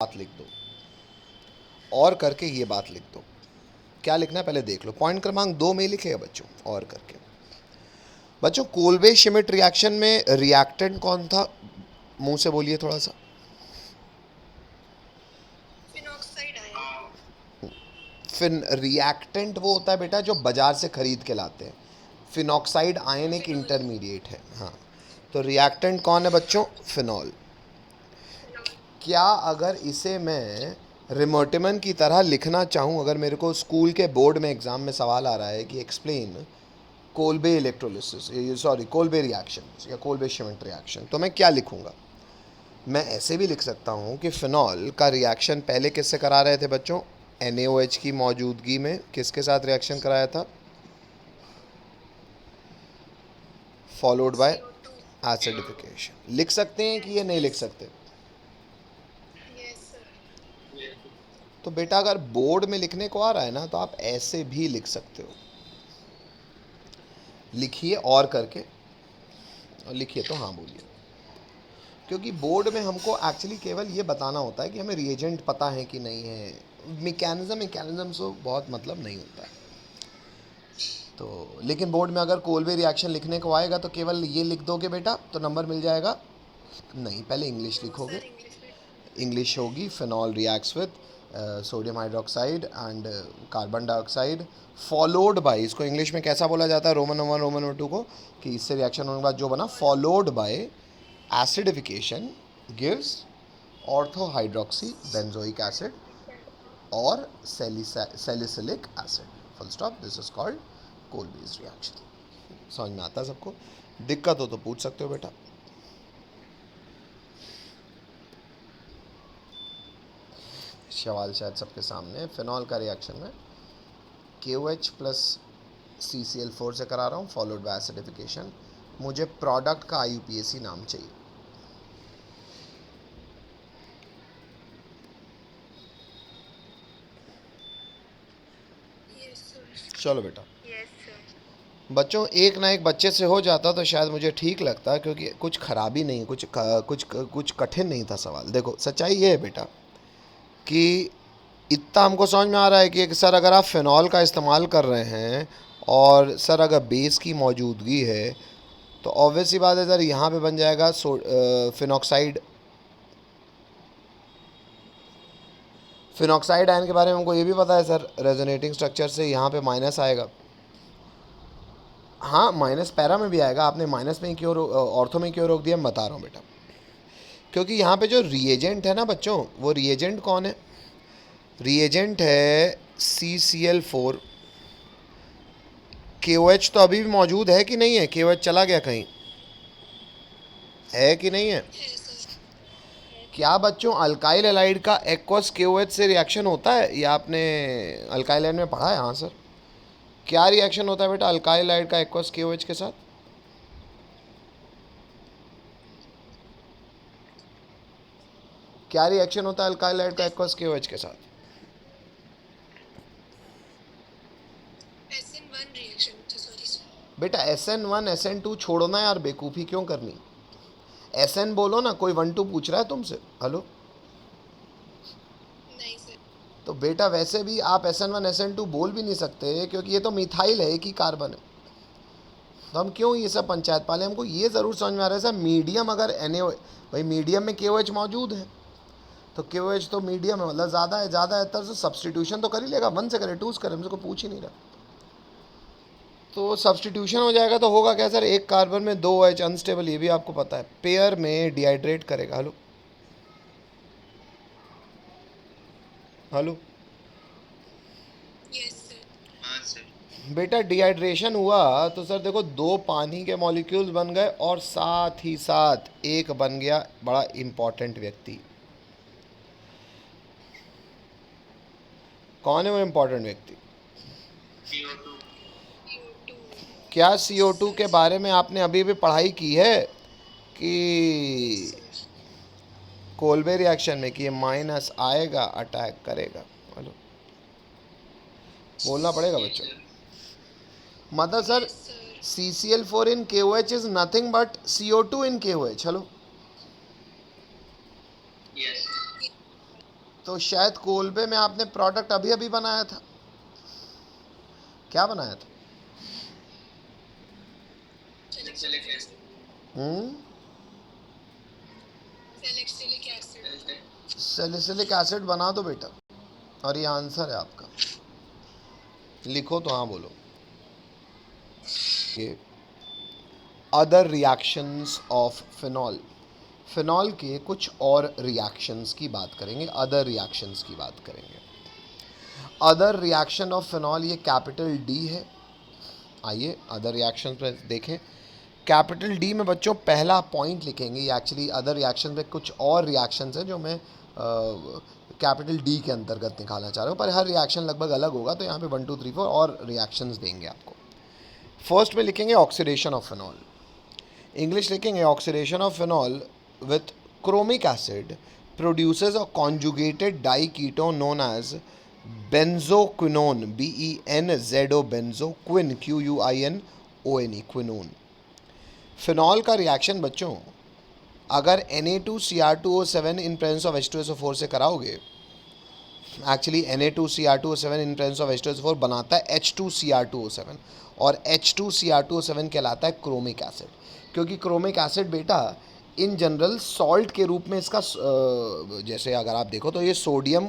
बात लिख दो, और करके ये बात लिख दो। क्या लिखना है पहले देख लो। पॉइंट क्रमांक 2 में लिखेगा बच्चों, और करके। बच्चों कोल्बे श्मिट रिएक्शन में रिएक्टेंट कौन था, मुंह से बोलिए थोड़ा सा। फिन रिएक्टेंट वो होता है बेटा जो बाजार से खरीद के लाते हैं। फिनॉक्साइड आयन एक इंटरमीडिएट है। हाँ, तो रिएक्टेंट कौन है बच्चों, फिनॉल। क्या अगर इसे मैं रिमोटिमन की तरह लिखना चाहूँ, अगर मेरे को स्कूल के बोर्ड में एग्ज़ाम में सवाल आ रहा है कि explain Kolbe electrolysis, sorry Kolbe reaction या कोल्बे श्मिट रिएक्शन, तो मैं क्या लिखूँगा। मैं ऐसे भी लिख सकता हूँ कि फिनॉल का रिएक्शन पहले किससे करा रहे थे बच्चों, NaOH की मौजूदगी में किसके साथ रिएक्शन कराया था, फॉलोड बाय एसिडिफिकेशन। लिख सकते हैं कि ये नहीं लिख सकते। तो बेटा अगर बोर्ड में लिखने को आ रहा है ना, तो आप ऐसे भी लिख सकते हो। लिखिए और करके, और लिखिए तो हाँ बोलिए। क्योंकि बोर्ड में हमको एक्चुअली केवल ये बताना होता है कि हमें रिएजेंट पता है कि नहीं है, मैकेनिज्म से बहुत मतलब नहीं होता है। तो लेकिन बोर्ड में अगर कोल्बे रिएक्शन लिखने को आएगा तो केवल ये लिख दोगे बेटा तो नंबर मिल जाएगा। नहीं, पहले इंग्लिश लिखोगे। इंग्लिश होगी, phenol reacts with sodium hydroxide and carbon dioxide, followed by, इसको इंग्लिश में कैसा बोला जाता है रोमन नंबर रोमन नंबर 2 को, कि इससे रिएक्शन होने के बाद जो बना, followed by acidification gives orthohydroxy benzoic acid और salicylic acid, full stop. This is called Kolbe's reaction. समझ में आता है सबको? दिक्कत हो तो पूछ सकते हो बेटा। सवाल शायद सबके सामने। फिनॉल का रिएक्शन में KOH प्लस CCl4 से करा रहा हूँ, फॉलोड बाय एसिडिफिकेशन। मुझे प्रोडक्ट का IUPAC नाम चाहिए। चलो बेटा। बच्चों एक ना एक बच्चे से हो जाता तो शायद मुझे ठीक लगता, क्योंकि कुछ खराबी नहीं, कुछ कठिन नहीं था सवाल। देखो सच्चाई ये है बेटा कि इतना हमको समझ में आ रहा है कि सर अगर आप फिनॉल का इस्तेमाल कर रहे हैं और सर अगर बेस की मौजूदगी है तो ऑब्वियस सी बात है सर, यहाँ पे बन जाएगा फिनॉक्साइड। फिनॉक्साइड आयन के बारे में हमको ये भी पता है सर, रेजोनेटिंग स्ट्रक्चर से यहाँ पे माइनस आएगा। हाँ, माइनस पैरा में भी आएगा। आपने माइनस में क्यों ऑर्थो में क्यों रोक दिया, मैं बता रहा हूँ बेटा। क्योंकि यहाँ पे जो रिएजेंट है ना बच्चों, वो रिएजेंट कौन है, रिएजेंट है CCl4। KOH तो अभी भी मौजूद है कि नहीं है, KOH चला गया कहीं, है कि नहीं है? क्या बच्चों अल्काइल एलाइड का एक्वस KOH से रिएक्शन होता है? या आपने अल्काइल एलाइड में पढ़ा है? हाँ सर। क्या रिएक्शन होता है बेटा अल्काइल एलाइड का एक्वस KOH के साथ? क्या रिएक्शन होता है अल्काइल एलाइड का एक्वस KOH के साथ? बेटा SN1 SN2 छोड़ना यार, बेकूफ़ी क्यों करनी। SN बोलो ना, कोई 1 2 पूछ रहा है तुमसे, हेलो। तो बेटा वैसे भी आप SN1 SN2 बोल भी नहीं सकते, क्योंकि ये तो मिथाइल है, एक ही कार्बन है। तो हम क्यों ये सब पंचायत पाले। हमको ये ज़रूर समझ में आ रहा है सर, मीडियम अगर Na, भाई मीडियम में KOH मौजूद है, तो KOH तो मीडियम है, मतलब ज़्यादा है, ज़्यादा है तो सब्सटीट्यूशन तो कर ही लेगा। 1 से करे 2 से करे, हमसे को पूछ ही नहीं रहा। तो सब्सटीट्यूशन हो जाएगा तो होगा क्या सर, एक कार्बन में 2 OH अनस्टेबल, ये भी आपको पता है, पेयर में डिहाइड्रेट करेगा। हेलो हेलो बेटा, डिहाइड्रेशन हुआ तो सर देखो 2 पानी के मॉलिक्यूल्स बन गए और साथ ही साथ एक बन गया बड़ा इंपॉर्टेंट व्यक्ति। कौन है वो इंपॉर्टेंट व्यक्ति? क्या CO2 के बारे में आपने अभी भी पढ़ाई की है कि कोल्बे रिएक्शन में कि ये माइनस आएगा अटैक करेगा? हेलो, बोलना पड़ेगा बच्चों। मतलब sir CCl4 in KOH is nothing but CO2 in KOH। Hello, तो शायद कोलबे में आपने प्रोडक्ट अभी अभी बनाया था, क्या बनाया था? सैलिसिलिक एसिड बना दो बेटा, और ये आंसर है आपका। लिखो तो हाँ बोलो। ये other reactions of phenol, phenol के कुछ और रिएक्शंस की बात करेंगे, अदर रिएक्शंस की बात करेंगे। अदर रिएक्शन ऑफ फिनॉल, ये कैपिटल डी है। आइए अदर रिएक्शन पर देखें। कैपिटल डी में बच्चों पहला पॉइंट लिखेंगे। ये एक्चुअली अदर रिएक्शन में कुछ और रिएक्शंस हैं जो मैं कैपिटल डी के अंतर्गत निकालना चाह रहा हूँ, पर हर रिएक्शन लगभग अलग होगा, तो यहाँ पे 1 2 3 4 और रिएक्शंस देंगे आपको। फर्स्ट में लिखेंगे ऑक्सीडेशन ऑफ फिनॉल, इंग्लिश लिखेंगे oxidation of phenol with chromic acid produces a conjugated diketone known as benzoquinone, BENZO, benzoquin, QUINONE, quinone. Phenol का रिएक्शन बच्चों अगर Na2Cr2O7 in presence of H2SO4 से कराओगे, actually Na2Cr2O7 in presence of H2SO4 बनाता है H2Cr2O7, और H2Cr2O7 कहलाता है क्रोमिक एसिड, क्योंकि क्रोमिक एसिड बेटा इन जनरल सॉल्ट के रूप में इसका जैसे अगर आप देखो तो ये सोडियम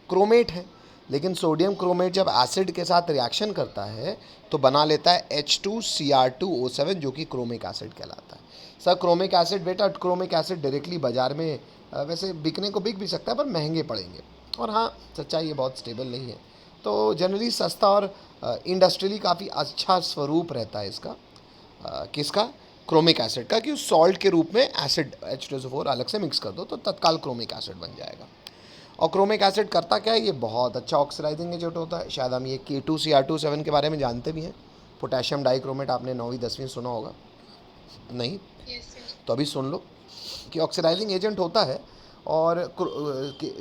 क्रोमेट है, लेकिन सोडियम क्रोमेट जब एसिड के साथ रिएक्शन करता है तो बना लेता है H2Cr2O7 जो कि क्रोमिक एसिड कहलाता है। सर क्रोमिक एसिड बेटा, क्रोमिक एसिड डायरेक्टली बाज़ार में वैसे बिकने को बिक भी सकता है पर महंगे पड़ेंगे, और हाँ सच्चाई ये बहुत स्टेबल नहीं है, तो जनरली सस्ता और इंडस्ट्रियली काफ़ी अच्छा स्वरूप रहता है इसका, किसका, क्रोमिक एसिड का, कि उस सॉल्ट के रूप में एसिड H2SO4 अलग से मिक्स कर दो तो तत्काल क्रोमिक एसिड बन जाएगा। और क्रोमिक एसिड करता क्या है, ये बहुत अच्छा ऑक्सीडाइजिंग एजेंट होता है। शायद हम ये K2Cr2O7 के बारे में जानते भी हैं, पोटेशियम डाइक्रोमेट आपने 9वीं 10वीं सुना होगा, नहीं? तो अभी सुन लो कि ऑक्सीडाइजिंग एजेंट होता है, और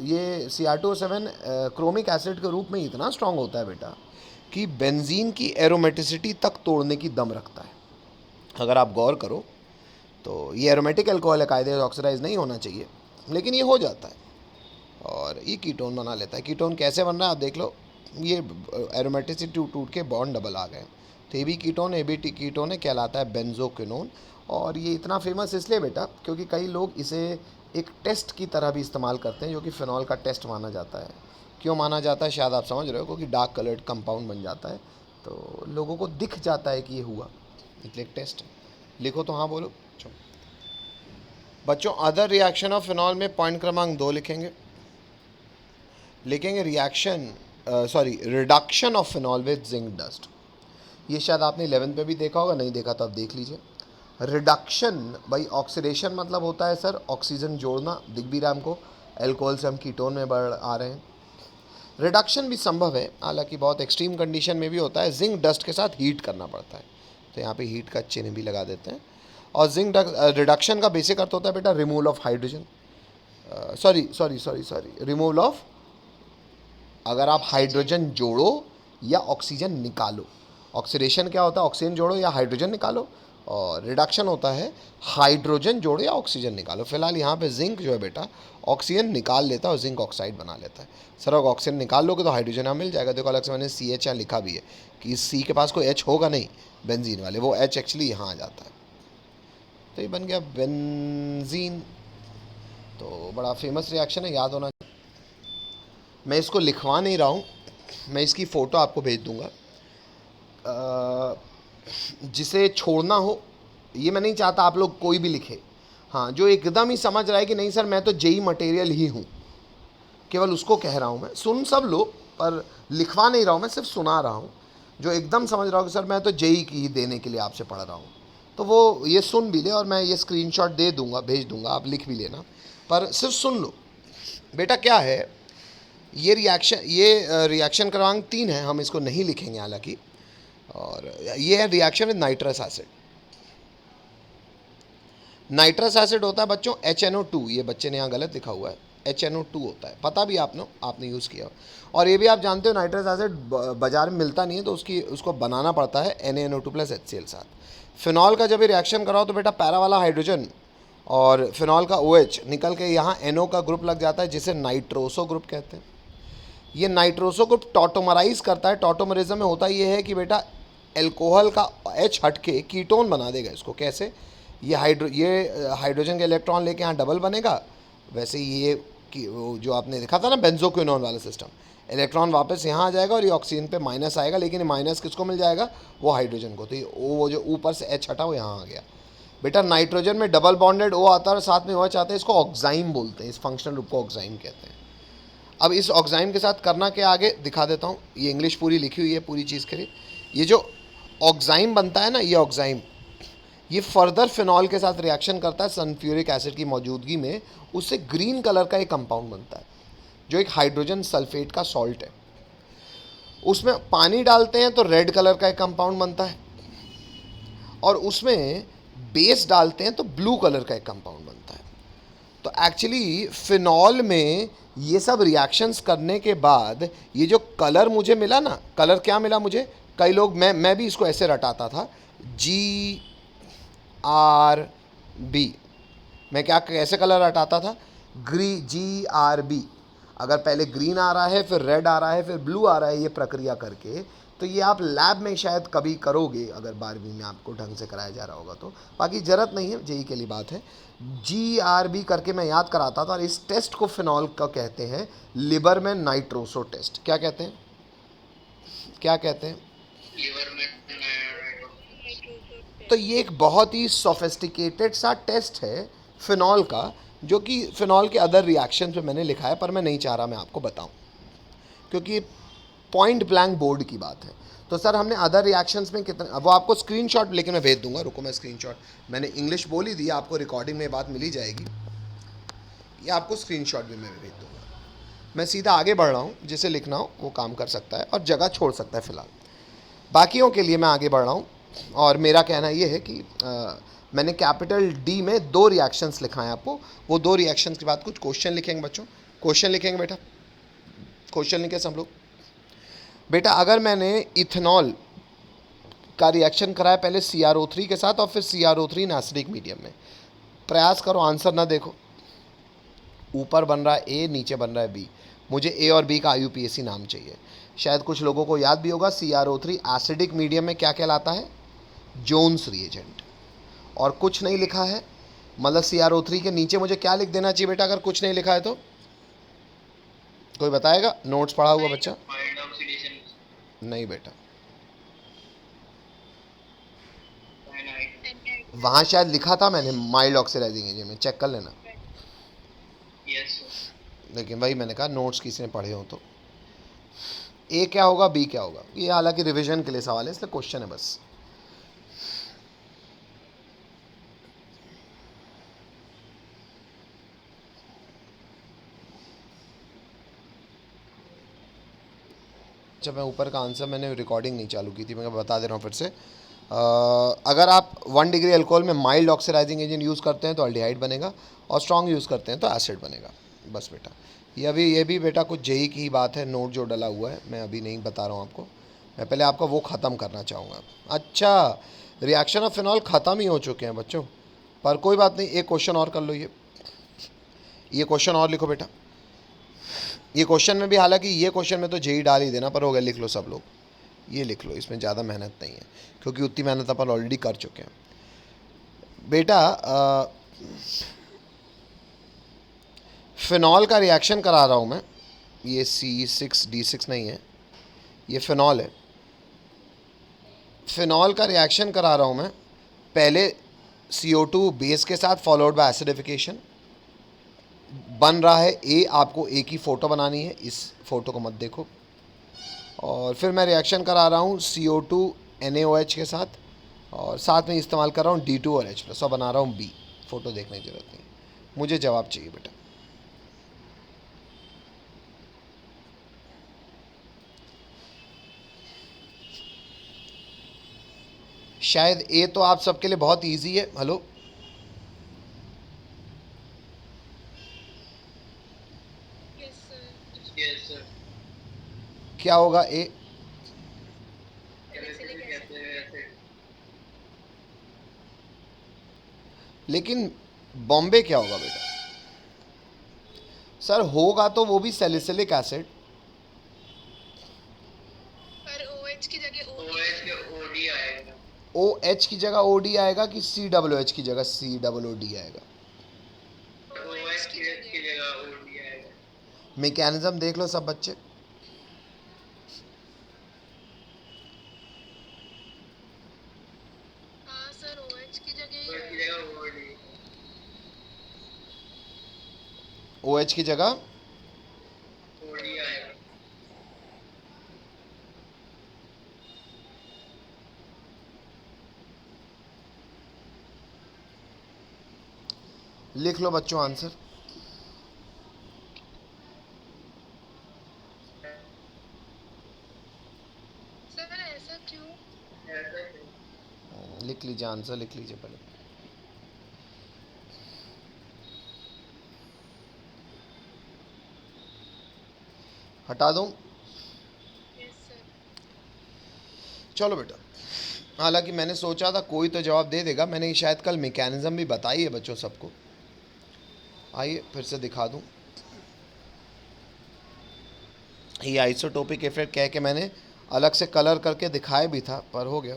ये Cr2O7 क्रोमिक एसिड के रूप में इतना स्ट्रांग होता है बेटा कि बेंजीन की एरोमेटिसिटी तक तोड़ने की दम रखता है। अगर आप गौर करो तो ये एरोमेटिक अल्कोहल है, कायदे से ऑक्सीडाइज नहीं होना चाहिए, लेकिन ये हो जाता है और ये कीटोन बना लेता है। कीटोन कैसे बन रहा है आप देख लो, ये एरोमेटिसिटी टूट के बॉन्ड डबल आ गए, तो ये भी कीटोन, ये भी कीटोन है, कहलाता है बेंजोक्विनोन। और ये इतना फेमस इसलिए बेटा क्योंकि कई लोग इसे एक टेस्ट की तरह भी इस्तेमाल करते हैं, जो कि फिनॉल का टेस्ट माना जाता है। क्यों माना जाता है शायद आप समझ रहे हो, क्योंकि डार्क कलर्ड कंपाउंड बन जाता है तो लोगों को दिख जाता है कि ये हुआ, इसलिए एक टेस्ट है। लिखो तो हाँ बोलो बच्चों। अदर रिएक्शन ऑफ फिनॉल में पॉइंट क्रमांक 2 लिखेंगे reduction of phenol with zinc dust. ये शायद आपने 11th में भी देखा होगा, नहीं देखा तो आप देख लीजिए। रिडक्शन भाई, ऑक्सीडेशन मतलब होता है सर ऑक्सीजन जोड़ना, दिख भी रहा है हमको, एल्कोहल से हम कीटोन में बढ़ आ रहे हैं। रिडक्शन भी संभव है, हालांकि बहुत एक्सट्रीम कंडीशन में भी होता है, जिंक डस्ट के साथ हीट करना पड़ता है, तो यहाँ पे हीट का चिन्ह भी लगा देते हैं। और जिंक रिडक्शन का बेसिक अर्थ होता है बेटा removal of hydrogen, removal of, अगर आप हाइड्रोजन जोड़ो या ऑक्सीजन निकालो। ऑक्सीडेशन क्या होता है, ऑक्सीजन जोड़ो या हाइड्रोजन निकालो, और रिडक्शन होता है हाइड्रोजन जोड़ो या ऑक्सीजन निकालो। फिलहाल यहाँ पे जिंक जो है बेटा ऑक्सीजन निकाल लेता है और जिंक ऑक्साइड बना लेता है। सर अगर ऑक्सीजन निकाल लोगे तो हाइड्रोजन यहाँ मिल जाएगा, देखो अलग से मैंने CH यहाँ लिखा भी है कि इस C के पास कोई H होगा नहीं, बेंजीन वाले, वो H एक्चुअली यहाँ आ जाता है, तो ये बन गया बेंजीन। तो बड़ा फेमस रिएक्शन है, याद होना। मैं इसको लिखवा नहीं रहा हूँ, मैं इसकी फ़ोटो आपको भेज दूँगा। जिसे छोड़ना हो, ये मैं नहीं चाहता आप लोग कोई भी लिखे, हाँ जो एकदम ही समझ रहा है कि नहीं सर मैं तो जेई मटेरियल ही हूँ, केवल उसको कह रहा हूँ मैं, सुन सब लो पर लिखवा नहीं रहा हूँ, मैं सिर्फ सुना रहा हूँ। जो एकदम समझ रहा हूँ कि सर मैं तो जेई की ही देने के लिए आपसे पढ़ रहा हूँ, तो वो ये सुन भी ले, और मैं ये स्क्रीनशॉट दे दूँगा, भेज दूँगा, आप लिख भी लेना, पर सिर्फ सुन लो बेटा। क्या है ये रिएक्शन क्रमांक 3 है, हम इसको नहीं लिखेंगे हालांकि, और ये है reaction with nitrous acid. Nitrous acid होता है बच्चों HNO2, ये बच्चे ने यहाँ गलत लिखा हुआ है, HNO2 होता है, पता भी आपने यूज़ किया। और ये भी आप जानते हो नाइट्रस एसिड बाजार में मिलता नहीं है, तो उसको बनाना पड़ता है NaNO2 + HCl साथ। फिनॉल का जब ये रिएक्शन कराओ तो बेटा पैरा वाला हाइड्रोजन और फिनॉल का OH निकल के यहाँ NO का ग्रुप लग जाता है जिसे नाइट्रोसो ग्रुप कहते हैं। ये नाइट्रोसो ग्रुप टॉटोमराइज करता है। टॉटोमरिज्म में होता ये है कि बेटा एल्कोहल का H हट के कीटोन बना देगा इसको। कैसे? ये हाइड्रोजन के इलेक्ट्रॉन लेके यहाँ डबल बनेगा, वैसे ये वो जो आपने देखा था ना बेंजोक्विनोन वाला सिस्टम, इलेक्ट्रॉन वापस यहाँ आ जाएगा और ये ऑक्सीजन पे माइनस आएगा, लेकिन माइनस किसको मिल जाएगा? वो हाइड्रोजन को। तो ये वो जो ऊपर से H हटा वो यहाँ आ गया। बेटा नाइट्रोजन में डबल बॉन्डेड O आता है और साथ में OH आता है, इसको ऑक्साइम बोलते हैं, इस फंक्शनल रूप को ऑक्साइम कहते हैं। अब इस ऑक्साइम के साथ करना क्या आगे दिखा देता हूँ। ये इंग्लिश पूरी लिखी हुई है पूरी चीज़ के लिए। ये जो ऑक्साइम बनता है ना, ये ऑक्साइम ये फर्दर फिनॉल के साथ रिएक्शन करता है सल्फ्यूरिक एसिड की मौजूदगी में, उससे ग्रीन कलर का एक कंपाउंड बनता है जो एक हाइड्रोजन सल्फेट का सॉल्ट है। उसमें पानी डालते हैं तो रेड कलर का एक कंपाउंड बनता है, और उसमें बेस डालते हैं तो ब्लू कलर का एक कंपाउंड बनता है। तो एक्चुअली फिनॉल में ये सब रिएक्शंस करने के बाद ये जो कलर मुझे मिला ना, कलर क्या मिला मुझे? कई लोग, मैं भी इसको ऐसे रटाता था, GRB। मैं क्या कैसे कलर रटाता था? GRB। अगर पहले ग्रीन आ रहा है, फिर रेड आ रहा है, फिर ब्लू आ रहा है, ये प्रक्रिया करके, तो ये आप लैब में शायद कभी करोगे अगर 12वीं में आपको ढंग से कराया जा रहा होगा तो। बाकी ज़रूरत नहीं है, जेई के लिए बात है। GRB करके मैं याद कराता था। और इस टेस्ट को फिनॉल का कहते हैं लिवर में नाइट्रोसो टेस्ट। क्या कहते हैं? क्या कहते हैं? तो ये एक बहुत ही सोफिस्टिकेटेड सा टेस्ट है फिनॉल का, जो कि फिनॉल के अदर रिएक्शन पे मैंने लिखा है, पर मैं नहीं चाह रहा मैं आपको बताऊं, क्योंकि पॉइंट ब्लैंक बोर्ड की बात है। तो सर हमने अदर रिएक्शंस में कितने, वो आपको स्क्रीनशॉट लेके मैं भेज दूंगा। रुको, मैं स्क्रीनशॉट, मैंने इंग्लिश बोल ही दी, आपको रिकॉर्डिंग में बात मिली जाएगी, ये आपको स्क्रीनशॉट भी मैं भेज दूंगा। मैं सीधा आगे बढ़ रहा हूँ, जिसे लिखना हो वो काम कर सकता है और जगह छोड़ सकता है फ़िलहाल। बाकियों के लिए मैं आगे बढ़ रहा हूँ, और मेरा कहना ये है कि मैंने कैपिटल D में 2 रिएक्शंस लिखाएं आपको। वो 2 रिएक्शंस के बाद कुछ क्वेश्चन लिखेंगे बच्चों। क्वेश्चन लिखेंगे बेटा, क्वेश्चन लिखे सब लोग। बेटा अगर मैंने इथेनॉल का रिएक्शन कराया पहले CrO3 के साथ और फिर CrO3 एसिडिक मीडियम में, प्रयास करो आंसर ना देखो। ऊपर बन रहा है A, नीचे बन रहा है B। मुझे A और B का IUPAC नाम चाहिए। शायद कुछ लोगों को याद भी होगा, CrO3 एसिडिक मीडियम में क्या कहलाता है? Jones reagent. और कुछ नहीं लिखा है, मतलब CrO3 के नीचे मुझे क्या लिख देना चाहिए बेटा अगर कुछ नहीं लिखा है तो? कोई बताएगा? नोट्स पढ़ा हुआ बच्चा? नहीं बेटा, वहाँ शायद लिखा था मैंने माइल्ड ऑक्सीडाइजिंग एजेंट में, चेक कर लेना। लेकिन भाई मैंने कहा नोट्स किसी ने पढ़े हो तो। A क्या होगा, B क्या होगा? ये हालांकि रिवीजन के लिए सवाल है, इसलिए क्वेश्चन है बस। जब मैं ऊपर का आंसर, मैंने रिकॉर्डिंग नहीं चालू की थी, मैं बता दे रहा हूँ फिर से। अगर आप 1 डिग्री अल्कोहल में माइल्ड ऑक्सीडाइजिंग एजेंट यूज़ करते हैं तो अल्डिहाइड बनेगा, और स्ट्रॉन्ग यूज़ करते हैं तो एसिड बनेगा। बस बेटा, ये भी बेटा कुछ जेई की ही बात है, नोट जो डला हुआ है मैं अभी नहीं बता रहा हूँ आपको, मैं पहले आपका वो ख़त्म करना चाहूँगा। अच्छा, रिएक्शन ऑफ फिनॉल ख़त्म ही हो चुके हैं बच्चों, पर कोई बात नहीं, एक क्वेश्चन और कर लो। ये क्वेश्चन और लिखो बेटा। ये क्वेश्चन में भी, हालांकि ये क्वेश्चन में तो जेई डाल ही देना, पर हो गया, लिख लो सब लोग, ये लिख लो, इसमें ज़्यादा मेहनत नहीं है क्योंकि उतनी मेहनत अपन ऑलरेडी कर चुके हैं बेटा। फिनॉल का रिएक्शन करा रहा हूँ मैं, ये C6D6 नहीं है, ये फिनॉल है। फिनॉल का रिएक्शन करा रहा हूँ मैं, पहले CO2 बेस के साथ फॉलोड बाय एसिडिफिकेशन, बन रहा है A। आपको A की फ़ोटो बनानी है, इस फ़ोटो को मत देखो। और फिर मैं रिएक्शन करा रहा हूँ CO2 NaOH के साथ, और साथ में इस्तेमाल कर रहा हूँ D2 और H+, और बना रहा हूँ B। फ़ोटो देखने की ज़रूरत नहीं, मुझे जवाब चाहिए बेटा। शायद A तो आप सबके लिए बहुत इजी है। हेलो, क्या होगा A? लेकिन बॉम्बे क्या होगा बेटा? सर होगा तो वो भी सैलिसिलिक एसिड। पर OH की जगह OD आएगा। OH की जगह OD आएगा कि COOH की जगह COOD आएगा? OH की जगह OD आएगा। मैकेनिज्म देख लो सब बच्चे। हाँ सर, OH की जगह OD। OH की जगह OD आएगा। लिख लो बच्चों आंसर। सर ऐसा क्यों? लिख लीजिए आंसर, लिख लीजिए पहले। हटा दूं? Yes sir. चलो बेटा, हालांकि मैंने सोचा था कोई तो जवाब दे देगा। मैंने शायद कल मैकेनिज्म भी बताई है बच्चों सबको। आइए फिर से दिखा दूं। ये आइसोटोपिक इफेक्ट कह के मैंने अलग से कलर करके दिखाया भी था, पर हो गया।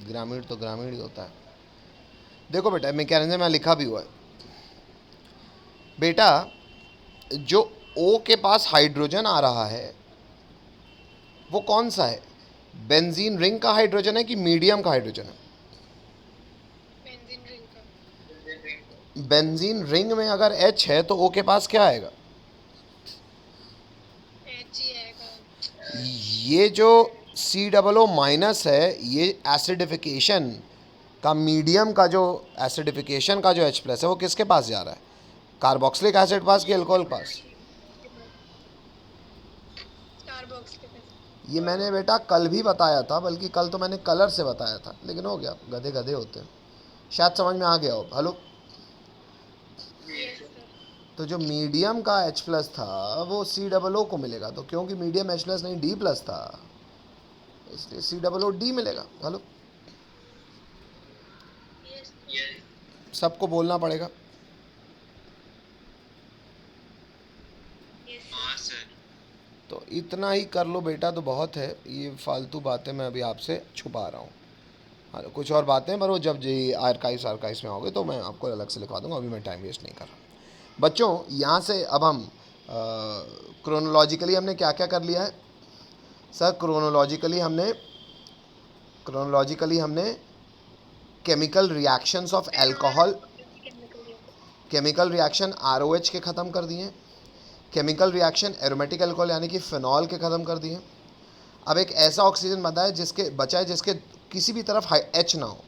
ग्रामीण तो ग्रामीण ही होता है। देखो बेटा, मैकेनिज्म में लिखा भी हुआ है बेटा। जो O के पास हाइड्रोजन आ रहा है वो कौन सा है? बेंजीन रिंग का हाइड्रोजन है कि मीडियम का हाइड्रोजन है? बेंजीन रिंग का। बेंजीन रिंग में अगर H है तो O के पास क्या आएगा? H ही आएगा। ये जो COO माइनस है, ये एसिडिफिकेशन का मीडियम का जो एसिडिफिकेशन का जो H प्लस है वो किसके पास जा रहा है? कार्बोक्सिलिक एसिड पास कि अल्कोहल पास? कार्बोक्स के पास। ये मैंने बेटा कल भी बताया था, बल्कि कल तो मैंने कलर से बताया था, लेकिन हो गया, गधे गधे होते हैं। शायद समझ में आ गया हो। हेलो। Yes sir. तो जो मीडियम का H प्लस था वो COO को मिलेगा, तो क्योंकि मीडियम H प्लस नहीं D प्लस था, इसलिए COOD मिलेगा। हेलो। यस सबको बोलना पड़ेगा। हाँ सर। तो इतना ही कर लो बेटा तो बहुत है। ये फालतू बातें मैं अभी आपसे छुपा रहा हूँ। हाँ, कुछ और बातें पर वो जब जी आर्काइव्स में आओगे तो मैं आपको अलग से लिखवा दूंगा। अभी मैं टाइम वेस्ट नहीं कर रहा बच्चों। यहाँ से अब हम क्रोनोलॉजिकली हमने क्या क्या कर लिया है सर? क्रोनोलॉजिकली हमने chemical reactions of alcohol, chemical reaction ROH के ख़त्म कर दिए। केमिकल रिएक्शन एरोमेटिक अल्कोहल यानी कि फिनॉल के ख़त्म कर दिए। अब एक ऐसा ऑक्सीजन बचा है जिसके किसी भी तरफ H ना हो,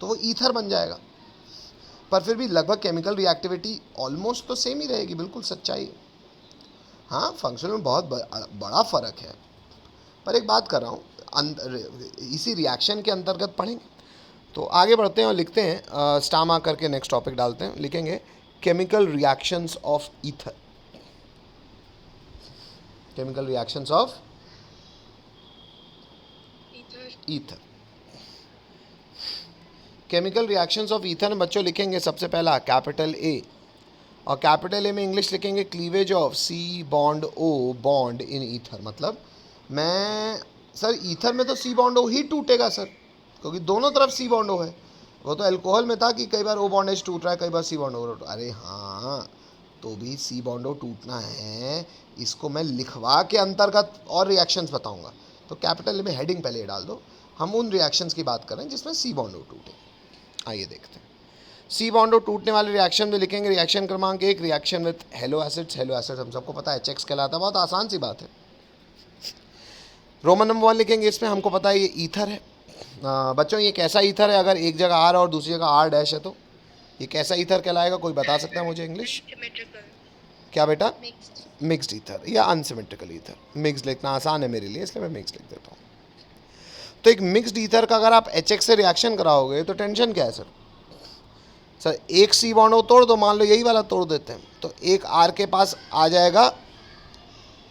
तो वो ईथर बन जाएगा। पर फिर भी लगभग केमिकल रिएक्टिविटी ऑलमोस्ट तो सेम ही रहेगी, बिल्कुल सच्चाई। हाँ, फंक्शन में बहुत बड़ा फ़र्क है। पर एक बात कर रहा हूँ, इसी रिएक्शन के अंतर्गत पढ़ेंगे। तो आगे बढ़ते हैं और लिखते हैं, स्टार मार्क करके नेक्स्ट टॉपिक डालते हैं। लिखेंगे chemical reactions of ether. Chemical reactions of ether. Chemical reactions of ether में बच्चों लिखेंगे सबसे पहला कैपिटल A, और कैपिटल A में इंग्लिश लिखेंगे cleavage of C bond O bond in ether. मतलब मैं सर ईथर में तो C बॉन्ड O ही टूटेगा सर, क्योंकि दोनों तरफ C बॉन्ड O है। वो तो अल्कोहल में था कि कई बार O बॉन्ड H टूट रहा है, कई बार C बॉन्ड O। अरे हाँ, तो भी C बॉन्ड O टूटना है। इसको मैं लिखवा के अंतर्गत और रिएक्शंस बताऊंगा। तो कैपिटल में हेडिंग पहले डाल दो। हम उन रिएक्शंस की बात कर रहे हैं जिसमें C बॉन्ड O टूटे। आइए देखते हैं। C बॉन्ड O टूटने वाले रिएक्शन में लिखेंगे रिएक्शन क्रमांक 1, reaction with hello acids. Hello acids हम सबको पता है HX कहलाता है, बहुत आसान सी बात है। रोमन नंबर 1 लिखेंगे, इसमें हमको पता है ये ईथर है। बच्चों ये कैसा ईथर है? अगर एक जगह R और दूसरी जगह R डैश है तो ये कैसा ईथर कहलाएगा? कोई बता सकता है मुझे इंग्लिश? क्या बेटा? मिक्स्ड ईथर या अनसिमेट्रिकल ईथर। मिक्स लिखना आसान है मेरे लिए, इसलिए मैं मिक्स लिख देता हूँ। तो एक मिक्स्ड ईथर का अगर आप HX से रिएक्शन कराओगे तो टेंशन क्या है सर? सर एक C बॉन्ड हो तोड़ दो, मान लो यही वाला तोड़ देते हैं, तो एक R के पास आ जाएगा।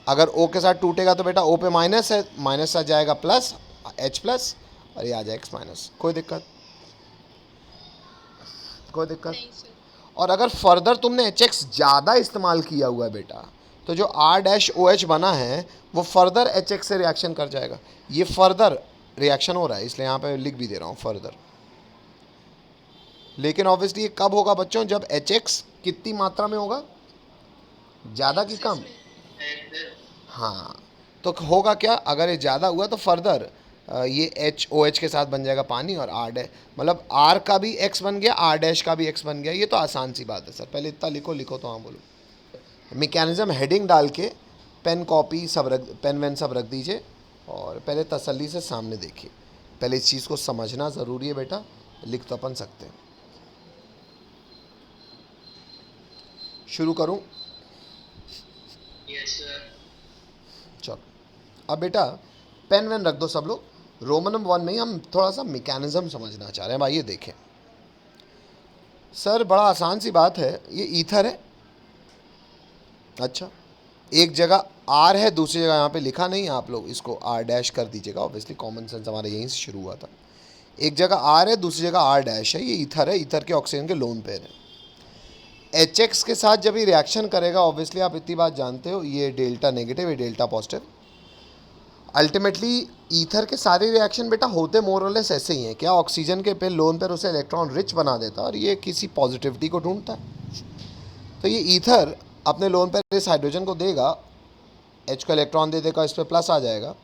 अगर O के साथ टूटेगा तो बेटा O पे माइनस है, माइनस आ जाएगा प्लस H प्लस, और ये आ जाएगा X माइनस। कोई दिक्कत? कोई दिक्कत? और अगर फर्दर तुमने एच एक्स ज़्यादा इस्तेमाल किया हुआ है बेटा, तो जो आर डैश ओ एच बना है वो फर्दर एच एक्स से रिएक्शन कर जाएगा। ये फर्दर रिएक्शन हो रहा है, इसलिए यहाँ पे लिख भी दे रहा हूँ फर्दर। लेकिन ऑब्वियसली ये कब होगा बच्चों, जब एच एक्स कितनी मात्रा में होगा, ज़्यादा की कम? हाँ, तो होगा क्या, अगर ये ज़्यादा हुआ तो फर्दर ये एच ओ एच के साथ बन जाएगा पानी, और आर डैश मतलब आर का भी एक्स बन गया, आर डैश का भी एक्स बन गया। ये तो आसान सी बात है सर, पहले इतना लिखो, लिखो तो हाँ बोलो। मैकेनिज्म हेडिंग डाल के पेन कॉपी सब रख, पेन वेन सब रख दीजिए, और पहले तसल्ली से सामने देखिए। पहले इस चीज़ को समझना ज़रूरी है बेटा, लिख तो अपन सकते हैं। शुरू करूँ? Yes sir. चलो अब बेटा पेन वेन रख दो सब लोग। रोमन नंबर 1 में ही हम थोड़ा सा मैकेनिज्म समझना चाह रहे हैं। भाई ये देखें सर, बड़ा आसान सी बात है, ये ईथर है। अच्छा, एक जगह आर है, दूसरी जगह यहाँ पे लिखा नहीं है, आप लोग इसको आर डैश कर दीजिएगा, ऑब्वियसली कॉमन सेंस हमारा यहीं से शुरू हुआ था। एक जगह आर है, दूसरी जगह आर डैश है, ये ईथर है, ईथर के ऑक्सीजन के लोन पेयर है। एच एक्स के साथ जब ये रिएक्शन करेगा, ऑब्वियसली आप इतनी बात जानते हो, ये डेल्टा नेगेटिव, ये डेल्टा पॉजिटिव। अल्टीमेटली ईथर के सारे रिएक्शन बेटा होते मोर और लेस ऐसे ही हैं। क्या ऑक्सीजन के पे लोन पर उसे इलेक्ट्रॉन रिच बना देता है और ये किसी पॉजिटिविटी को ढूंढता है। तो ये ईथर अपने लोन पर इस हाइड्रोजन को देगा, एच को इलेक्ट्रॉन दे देगा, इस पर प्लस आ जाएगा,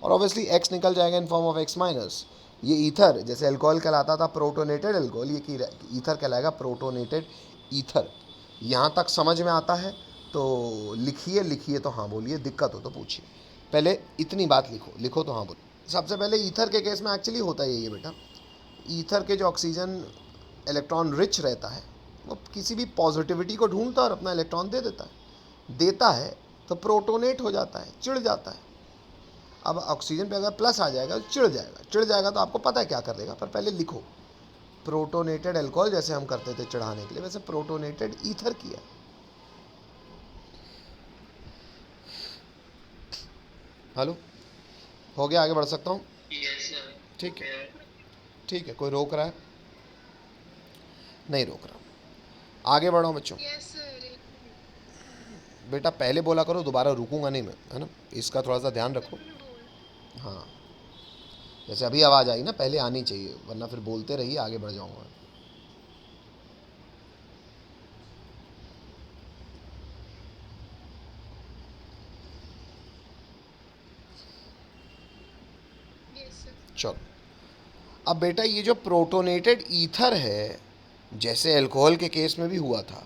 और ऑब्वियसली एक्स निकल जाएगा in form of x minus. ये ईथर जैसे अल्कोहल कहलाता था प्रोटोनेटेड अल्कोहल, ये ईथर कहलाएगा प्रोटोनेटेड ईथर। यहाँ तक समझ में आता है तो लिखिए, लिखिए तो हाँ बोलिए, दिक्कत हो तो पूछिए। पहले इतनी बात लिखो, लिखो तो हाँ बोलिए। सबसे पहले ईथर के केस में एक्चुअली होता है ये बेटा, ईथर के जो ऑक्सीजन इलेक्ट्रॉन रिच रहता है वो किसी भी पॉजिटिविटी को ढूंढता है और अपना इलेक्ट्रॉन दे देता है तो प्रोटोनेट हो जाता है, चिढ़ जाता है। अब ऑक्सीजन पे अगर प्लस आ जाएगा तो चिढ़ जाएगा तो आपको पता है क्या कर देगा, पर पहले लिखो प्रोटोनेटेड अल्कोहल, जैसे हम करते थे चिढ़ाने के लिए, वैसे प्रोटोनेटेड ईथर किया। हेलो, हो गया, आगे बढ़ सकता हूँ? Yes sir. ठीक है, ठीक है, कोई रोक रहा है? नहीं रोक रहा, आगे बढ़ो बच्चों। Yes sir. बेटा पहले बोला करो, दोबारा रुकूंगा नहीं मैं, है ना, इसका थोड़ा सा ध्यान रखो। हाँ, जैसे अभी आवाज़ आई ना, पहले आनी चाहिए, वरना फिर बोलते रहिए, आगे बढ़ जाऊंगा। Yes sir. चलो अब बेटा ये जो प्रोटोनेटेड ईथर है, जैसे अल्कोहल के केस में भी हुआ था,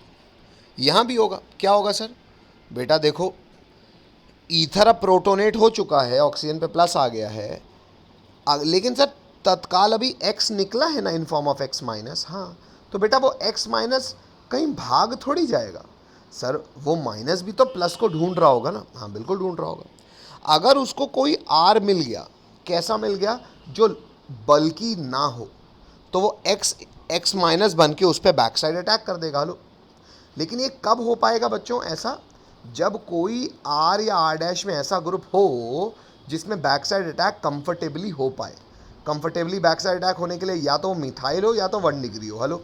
यहाँ भी होगा। क्या होगा सर? बेटा देखो, ईथर अब प्रोटोनेट हो चुका है, ऑक्सीजन पे प्लस आ गया है, लेकिन सर तत्काल अभी एक्स निकला है ना in form of x minus. हाँ, तो बेटा वो एक्स माइनस कहीं भाग थोड़ी जाएगा सर, वो माइनस भी तो प्लस को ढूंढ रहा होगा ना। हाँ बिल्कुल ढूंढ रहा होगा। अगर उसको कोई आर मिल गया, कैसा मिल गया, जो बल्कि ना हो, तो वो एक्स माइनस बन के उस पर बैक साइड अटैक कर देगा। लो, लेकिन ये कब हो पाएगा बच्चों ऐसा, जब कोई आर या आर डैश में ऐसा ग्रुप हो जिसमें बैक साइड अटैक कंफर्टेबली हो पाए। कंफर्टेबली बैक साइड अटैक होने के लिए या तो मिथाइल हो या तो 1 डिग्री हो। हेलो,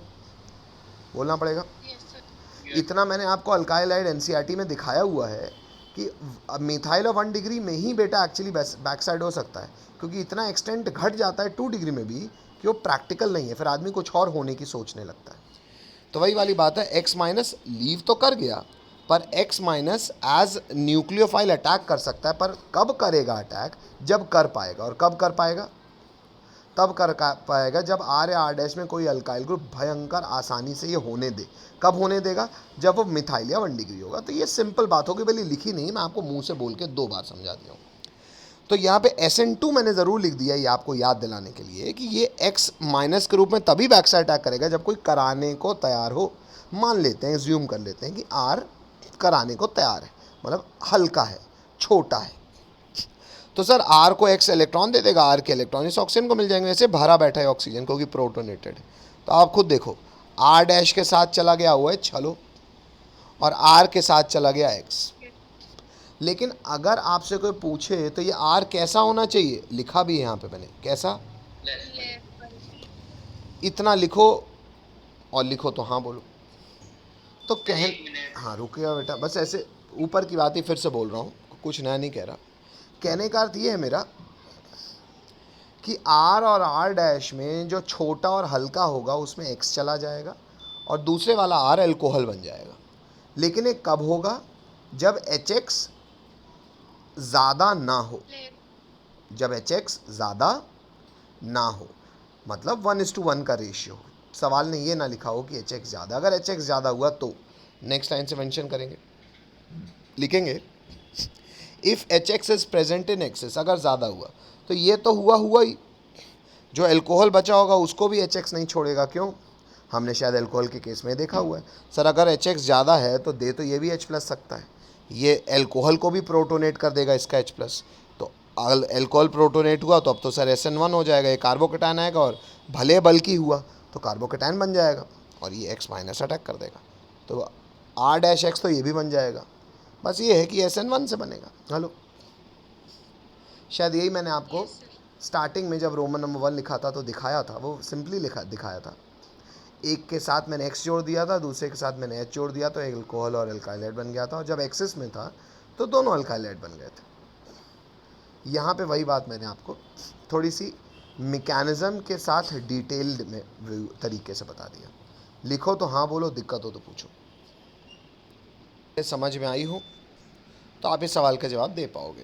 बोलना पड़ेगा। Yes sir. इतना मैंने आपको अल्काइल हाइड एनसीईआरटी में दिखाया हुआ है कि मिथाइल और 1 डिग्री में ही बेटा एक्चुअली बैक साइड हो सकता है, क्योंकि इतना एक्सटेंट घट जाता है 2 डिग्री में भी कि वो प्रैक्टिकल नहीं है, फिर आदमी कुछ और होने की सोचने लगता है। तो वही वाली बात है, एक्स माइनस लीव तो कर गया, पर X minus as nucleophile attack कर सकता है, पर कब करेगा अटैक, जब कर पाएगा। और कब कर पाएगा? तब कर पाएगा जब आर या आर डैश में कोई अल्काइल ग्रुप भयंकर आसानी से ये होने दे। कब होने देगा? जब वो मिथाइल या 1 डिग्री होगा। तो ये सिंपल बात होगी, भले लिखी नहीं, मैं आपको मुंह से बोल के 2 बार समझा दिया हूँ। तो यहाँ पे SN2 मैंने ज़रूर लिख दिया, ये आपको याद दिलाने के लिए कि ये एक्स माइनस के रूप में तभी बैक साइड अटैक करेगा जब कोई कराने को तैयार हो। मान लेते हैं, ज्यूम कर लेते हैं कि आर कराने को तैयार है, मतलब हल्का है, छोटा है, तो सर आर को एक्स इलेक्ट्रॉन दे देगा, आर के इलेक्ट्रॉन इस ऑक्सीजन को मिल जाएंगे। वैसे भरा बैठा है ऑक्सीजन क्योंकि प्रोटोनेटेड है। तो आप खुद देखो, आर डैश के साथ चला गया हुआ है चलो, और आर के साथ चला गया एक्स। लेकिन अगर आपसे कोई पूछे तो ये आर कैसा होना चाहिए, लिखा भी है यहाँ पे मैंने, कैसा? इतना लिखो, और लिखो तो हाँ बोलो। तो हाँ रुकिएगा बेटा, बस ऐसे ऊपर की बात ही फिर से बोल रहा हूँ, कुछ नया नहीं कह रहा। कहने का अर्थ ये है मेरा कि R और R डैश में जो छोटा और हल्का होगा उसमें X चला जाएगा और दूसरे वाला R एल्कोहल बन जाएगा। लेकिन ये कब होगा? जब HX ज़्यादा ना हो। जब HX ज़्यादा ना हो मतलब 1:1 का रेशियो। सवाल ने ये ना लिखा हो कि HX ज़्यादा, अगर HX ज़्यादा हुआ तो नेक्स्ट लाइन से मेंशन करेंगे, लिखेंगे if HX is present in excess. अगर ज़्यादा हुआ तो ये तो हुआ ही, जो अल्कोहल बचा होगा उसको भी HX नहीं छोड़ेगा। क्यों? हमने शायद अल्कोहल के केस में देखा हुआ है। सर अगर HX ज़्यादा है तो दे तो ये भी H+ सकता है, ये अल्कोहल को भी प्रोटोनेट कर देगा इसका H+। तो अल्कोहल प्रोटोनेट हुआ तो अब तो सर SN1 हो जाएगा, ये कार्बोकेटायन आएगा और भले बल्कि हुआ तो कार्बोकेटायन बन जाएगा और ये X- अटैक कर देगा, तो R-X तो ये भी बन जाएगा। बस ये है कि SN1 से बनेगा। हेलो, शायद यही मैंने आपको स्टार्टिंग में जब रोमन नंबर 1 लिखा था तो दिखाया था, वो सिंपली दिखाया था। एक के साथ मैंने X जोड़ दिया था, दूसरे के साथ मैंने H जोड़ दिया तो एक अल्कोहल और अल्काइलाइड बन गया था, और जब एक्सेस में था तो दोनों अल्काइलाइड बन गए थे। यहाँ पे वही बात मैंने आपको थोड़ी सी मैकेनिज़्म के साथ डिटेल्ड में तरीके से बता दिया। लिखो तो हाँ बोलो, दिक्कत हो तो पूछो। समझ में आई हो तो आप इस सवाल का जवाब दे पाओगे।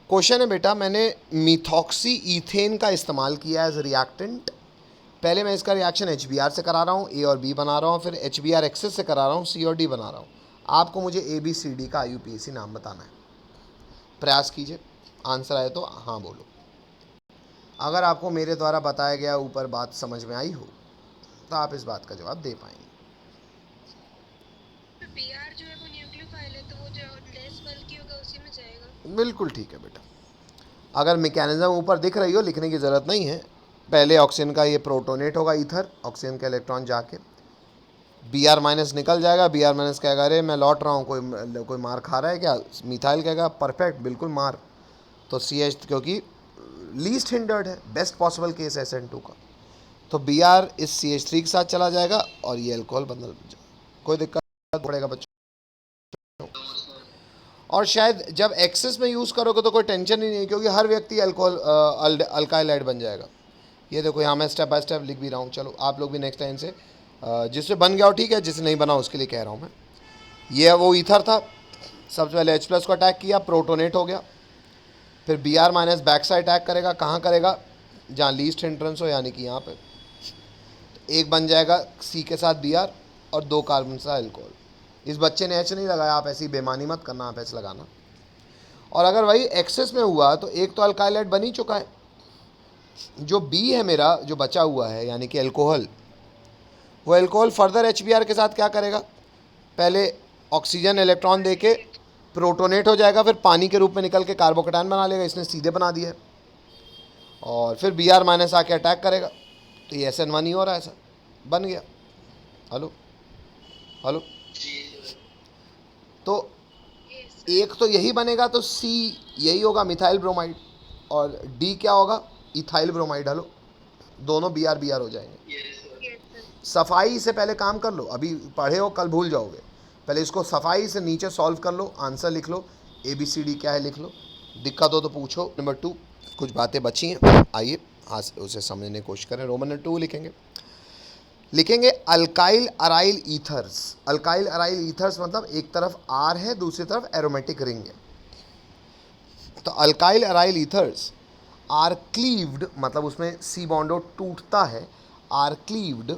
क्वेश्चन है बेटा, मैंने मिथॉक्सी ईथेन का इस्तेमाल किया एज रिएक्टेंट। पहले मैं इसका रिएक्शन HBr से करा रहा हूँ, A और B बना रहा हूँ, फिर HBr एक्सेस से करा रहा हूँ, C और D बना रहा हूँ। आपको मुझे ABCD का IUPAC नाम बताना है। प्रयास कीजिए, आंसर आए तो हाँ बोलो। अगर आपको मेरे द्वारा बताया गया ऊपर बात समझ में आई हो तो आप इस बात का जवाब दे पाएंगे। Br जो है वो न्यूक्लियोफाइल है, तो वो जो लेस बल्कि होगा उसी में जाएगा। बिल्कुल ठीक है बेटा। अगर मैकेनिज्म ऊपर दिख रही हो लिखने की ज़रूरत नहीं है। पहले ऑक्सीजन का ये प्रोटोनेट होगा ईथर, ऑक्सीजन का इलेक्ट्रॉन जाके Br- निकल जाएगा। Br- कहेगा अरे मैं लौट रहा हूँ, कोई मार खा रहा है क्या? मिथाइल कहेगा परफेक्ट, बिल्कुल मार। तो CH क्योंकि लीस्ट हिंडर्ड है, बेस्ट पॉसिबल केस है SN2 का, तो Br इस CH3 के साथ चला जाएगा और ये अल्कोहल बदल जाएगा। कोई दिक्कत पड़ेगा बच्चों? और शायद जब एक्सेस में यूज़ करोगे तो कोई टेंशन ही नहीं, क्योंकि हर व्यक्ति अल्कोहल अल्काइलाइड बन जाएगा। ये देखो यहाँ मैं स्टेप बाय स्टेप लिख भी रहा हूँ। चलो आप लोग भी नेक्स्ट टाइम से जिससे बन गया हो ठीक है, जिससे नहीं बना उसके लिए कह रहा हूँ मैं। ये वो ईथर था, सबसे पहले H+ को अटैक किया, प्रोटोनेट हो गया। फिर Br- बैक साइड अटैक करेगा, कहाँ करेगा? जहाँ लीस्ट हिंड्रेंस हो, यानी कि यहाँ पे एक बन जाएगा C के साथ Br और 2 कार्बन सा अल्कोहल। इस बच्चे ने H नहीं लगाया, आप ऐसी बेमानी मत करना, आप H लगाना। और अगर वही एक्सेस में हुआ तो एक तो अल्काइलाइड बन ही चुका है, जो B है मेरा जो बचा हुआ है यानी कि अल्कोहल, वो अल्कोहल फर्दर HBr के साथ क्या करेगा? पहले ऑक्सीजन इलेक्ट्रॉन देके प्रोटोनेट हो जाएगा, फिर पानी के रूप में निकल के कार्बोकेटायन बना लेगा, इसने सीधे बना दिया है। और फिर Br- आके अटैक करेगा, तो ये SN1 ही हो रहा है, ऐसा बन गया। हेलो हेलो, तो एक तो यही बनेगा, तो C यही होगा मिथाइल ब्रोमाइड, और D क्या होगा? Ethyl bromide. हेलो, दोनों Br हो जाएंगे। सफाई से पहले काम कर लो, अभी पढ़े हो कल भूल जाओगे, पहले इसको सफाई से नीचे सॉल्व कर लो, आंसर लिख लो, ABCD क्या है लिख लो, दिक्कत हो तो पूछो। नंबर 2 कुछ बातें बची हैं, आइए आज उसे समझने की कोशिश करें। रोमन नंबर 2 लिखेंगे alkyl aryl ethers. Alkyl aryl ethers मतलब एक तरफ R है, दूसरी तरफ एरोमेटिक रिंग है। तो alkyl aryl ethers are cleaved, मतलब उसमें C बॉन्डो टूटता है, are cleaved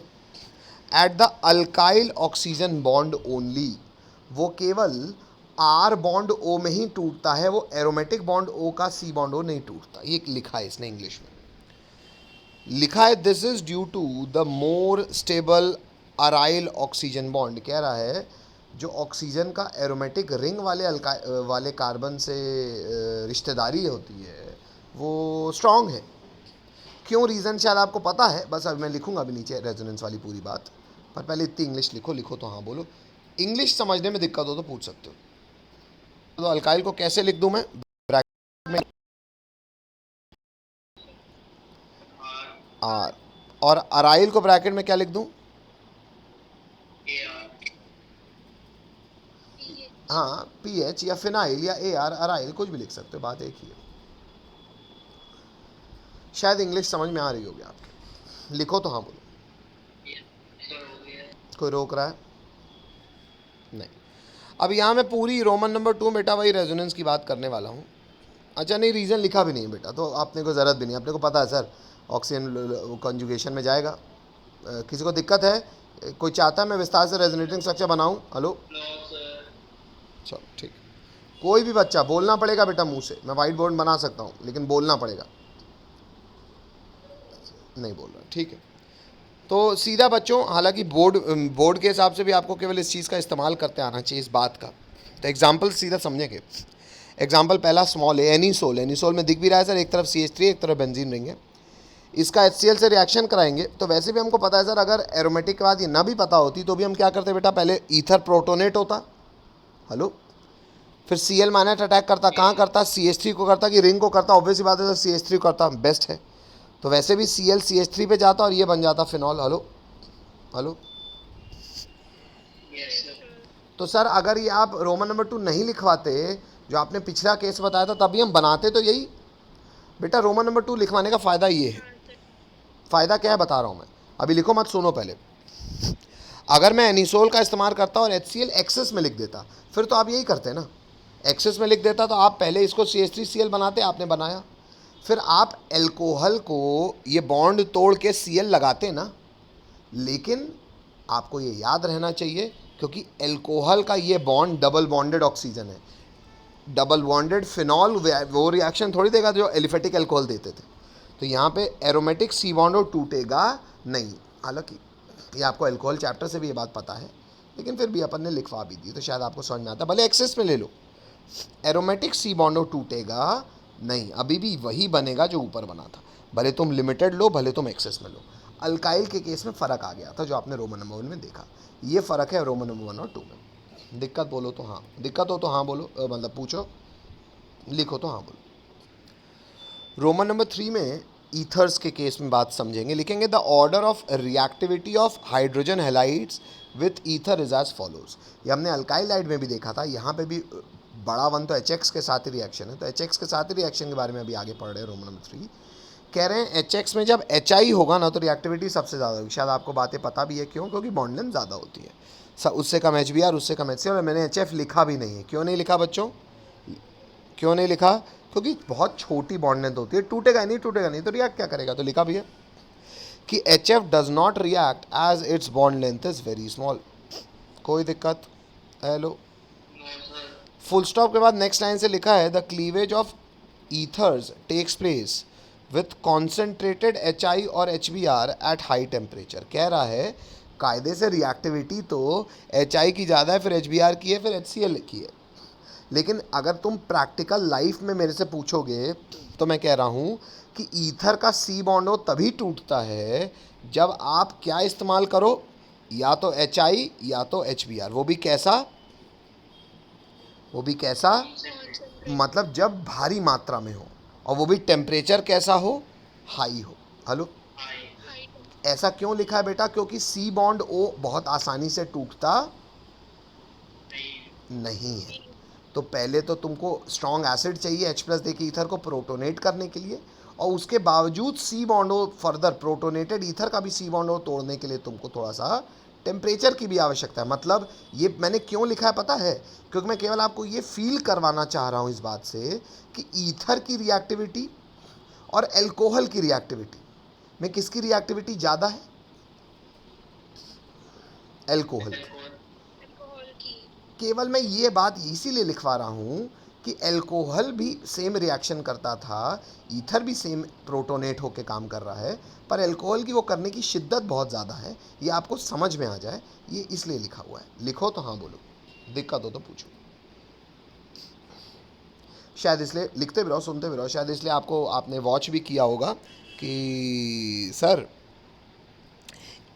at the alkyl oxygen bond only. वो केवल R बॉन्ड O में ही टूटता है, वो एरोमेटिक बॉन्ड O का C बॉन्ड O नहीं टूटता। ये लिखा है इसने इंग्लिश में, लिखा है this is due to the more stable aryl oxygen bond. कह रहा है जो ऑक्सीजन का एरोमेटिक रिंग वाले कार्बन से रिश्तेदारी होती है वो स्ट्रॉन्ग है। क्यों? रीज़न शायद आपको पता है, बस अब मैं लिखूंगा अभी नीचे रेजोनेंस वाली पूरी बात, पर पहले इतनी इंग्लिश लिखो तो हाँ बोलो। इंग्लिश समझने में दिक्कत हो तो पूछ सकते हो। तो अल्काइल को कैसे लिख दूं मैं? ब्रैकेट में R, और अराइल को ब्रैकेट में क्या लिख दूं? हाँ पीएच या फिनाइल या एआर अराइल कुछ भी लिख सकते हो, बात एक ही है। शायद इंग्लिश समझ में आ रही होगी आपके, लिखो तो हाँ बोलो। कोई रोक रहा है? नहीं। अब यहाँ मैं पूरी रोमन नंबर 2 बेटा वही रेजोनेंस की बात करने वाला हूँ। अच्छा नहीं, रीज़न लिखा भी नहीं बेटा, तो आपने को ज़रूरत भी नहीं, अपने को पता है सर ऑक्सीजन कॉन्जुगेशन में जाएगा। किसी को दिक्कत है? कोई चाहता है मैं विस्तार से रेजोनेटिंग स्ट्रक्चर बनाऊँ? हेलो, चलो ठीक। कोई भी बच्चा, बोलना पड़ेगा बेटा मुंह से, मैं वाइट बोर्ड बना सकता हूँ लेकिन बोलना पड़ेगा। नहीं बोल रहा, ठीक है। तो सीधा बच्चों, हालांकि बोर्ड के हिसाब से भी आपको केवल इस चीज़ का इस्तेमाल करते आना चाहिए, इस बात का। तो एग्जाम्पल सीधा समझेंगे। एग्जाम्पल पहला स्मॉल ए, एनीसोल। एनीसोल में दिख भी रहा है सर, एक तरफ CH3 एक तरफ बेंजीन रहेंगे, इसका HCl से रिएक्शन कराएंगे। तो वैसे भी हमको पता है सर, अगर एरोमेटिक के बाद ये ना भी पता होती तो भी हम क्या करते बेटा, पहले ईथर प्रोटोनेट होता, हेलो, फिर Cl माइनस अटैक करता, कहाँ करता, CH3 को करता कि रिंग को करता? ऑब्वियसली बात है सर, CH3 को करता, बेस्ट है। तो वैसे भी Cl CH3 पे जाता और ये बन जाता फिनॉल। Hello hello. तो सर अगर ये आप रोमन नंबर 2 नहीं लिखवाते, जो आपने पिछला केस बताया था, तभी हम बनाते तो यही बेटा। रोमन नंबर 2 लिखवाने का फ़ायदा ये है, फ़ायदा क्या है बता रहा हूँ मैं, अभी लिखो मत, सुनो पहले। अगर मैं एनिसोल का इस्तेमाल करता और HCl एक्सेस में लिख देता, फिर तो आप यही करते ना, एक्सेस में लिख देता तो आप पहले इसको CH3Cl बनाते, आपने बनाया, फिर आप एल्कोहल को ये बॉन्ड तोड़ के Cl लगाते ना। लेकिन आपको ये याद रहना चाहिए, क्योंकि एल्कोहल का ये बॉन्ड डबल बॉन्डेड ऑक्सीजन है, डबल बॉन्डेड फिनॉल वो रिएक्शन थोड़ी देगा जो एलिफेटिक एल्कोहल देते थे। तो यहाँ पे एरोमेटिक C बॉन्ड टूटेगा नहीं। हालांकि ये आपको एल्कोहल चैप्टर से भी ये बात पता है, लेकिन फिर भी अपन ने लिखवा भी दी तो शायद आपको समझ में आता, भले एक्सेस में ले लो। एरोमेटिक C बॉन्ड टूटेगा नहीं, अभी भी वही बनेगा जो ऊपर बना था, भले तुम लिमिटेड लो भले तुम एक्सेस में लो। अल्काइल के केस में फ़र्क आ गया था जो आपने रोमन नंबर 1 में देखा, ये फ़र्क है रोमन नंबर 1 और 2 में। दिक्कत बोलो तो हाँ, दिक्कत हो तो हाँ बोलो, मतलब पूछो, लिखो तो हाँ बोलो। रोमन नंबर 3 में ईथर्स के केस में बात समझेंगे, लिखेंगे the order of reactivity of hydrogen halides with ether is as follows. ये हमने अल्काइल हाइड में भी देखा था, यहाँ पे भी बड़ा वन तो HX के साथ ही रिएक्शन है, तो HX के साथ ही रिएक्शन के बारे में अभी आगे पढ़ रहे हैं। रोमन नंबर 3 कह रहे हैं HX में जब HI होगा ना तो रिएक्टिविटी सबसे ज़्यादा होगी। शायद आपको बातें पता भी है क्यों, क्योंकि बॉन्ड लेंथ ज़्यादा होती है, उससे कम HBr, उससे कम HCl। और मैंने HF लिखा भी नहीं है, क्यों नहीं लिखा बच्चों, क्यों नहीं लिखा? क्योंकि बहुत छोटी बॉन्ड लेंथ होती है, टूटेगा नहीं, टूटेगा नहीं तो रिएक्ट क्या करेगा, तो लिखा भी है कि HF does not react as its bond length is very small. कोई दिक्कत? हेलो, फुल स्टॉप के बाद नेक्स्ट लाइन से लिखा है the cleavage of ethers takes place with concentrated HI और HBr एट हाई टेम्परेचर। कह रहा है कायदे से रिएक्टिविटी तो HI की ज़्यादा है, फिर HBr की है, फिर HCl की है, लेकिन अगर तुम प्रैक्टिकल लाइफ में मेरे से पूछोगे तो मैं कह रहा हूँ कि ईथर का C बॉन्ड हो तभी टूटता है जब आप क्या इस्तेमाल करो, या तो HI या तो HBr, वो भी कैसा, वो भी कैसा, मतलब जब भारी मात्रा में हो, और वो भी टेम्परेचर कैसा हो, हाई हो। हेलो, ऐसा क्यों लिखा है बेटा? क्योंकि C बॉन्ड O बहुत आसानी से टूटता नहीं है। तो पहले तो तुमको स्ट्रॉन्ग एसिड चाहिए H+ दे के ईथर को प्रोटोनेट करने के लिए, और उसके बावजूद C बॉन्ड हो, फर्दर प्रोटोनेटेड ईथर का भी C बॉन्ड हो तोड़ने के लिए तुमको थोड़ा सा टेम्परेचर की भी आवश्यकता है। मतलब ये मैंने क्यों लिखा है पता है? क्योंकि मैं केवल आपको ये फील करवाना चाह रहा हूँ इस बात से कि ईथर की रिएक्टिविटी और एल्कोहल की रिएक्टिविटी में किसकी रिएक्टिविटी ज़्यादा है? एल्कोहल की। अल्कोहल की। केवल मैं ये बात इसीलिए लिखवा रहा हूँ कि एल्कोहल भी सेम रिएक्शन करता था, ईथर भी सेम प्रोटोनेट होकर काम कर रहा है, पर एल्कोहल की वो करने की शिद्दत बहुत ज़्यादा है, ये आपको समझ में आ जाए, ये इसलिए लिखा हुआ है। लिखो तो हाँ बोलो, दिक्कत हो तो पूछो। शायद इसलिए लिखते भी रहो, सुनते भी रहो, शायद इसलिए आपको, आपने वॉच भी किया होगा कि सर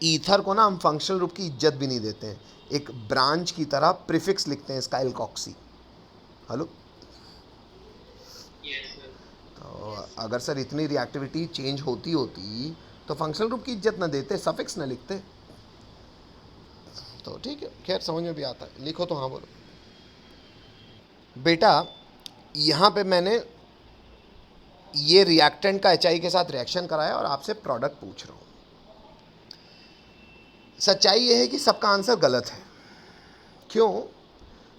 ईथर को ना हम फंक्शनल रूप की इज्जत भी नहीं देते हैं, एक ब्रांच की तरह प्रीफिक्स लिखते हैं इसका, एल्कोक्सी। हेलो, तो अगर सर इतनी रिएक्टिविटी चेंज होती तो फंक्शनल ग्रुप की इज्जत न देते, सफिक्स न लिखते, तो ठीक है, खैर समझ में भी आता है। लिखो तो हाँ बोलो। बेटा यहाँ पे मैंने ये रिएक्टेंट का HI के साथ रिएक्शन कराया और आपसे प्रोडक्ट पूछ रहा हूँ। सच्चाई ये है कि सबका आंसर गलत है। क्यों?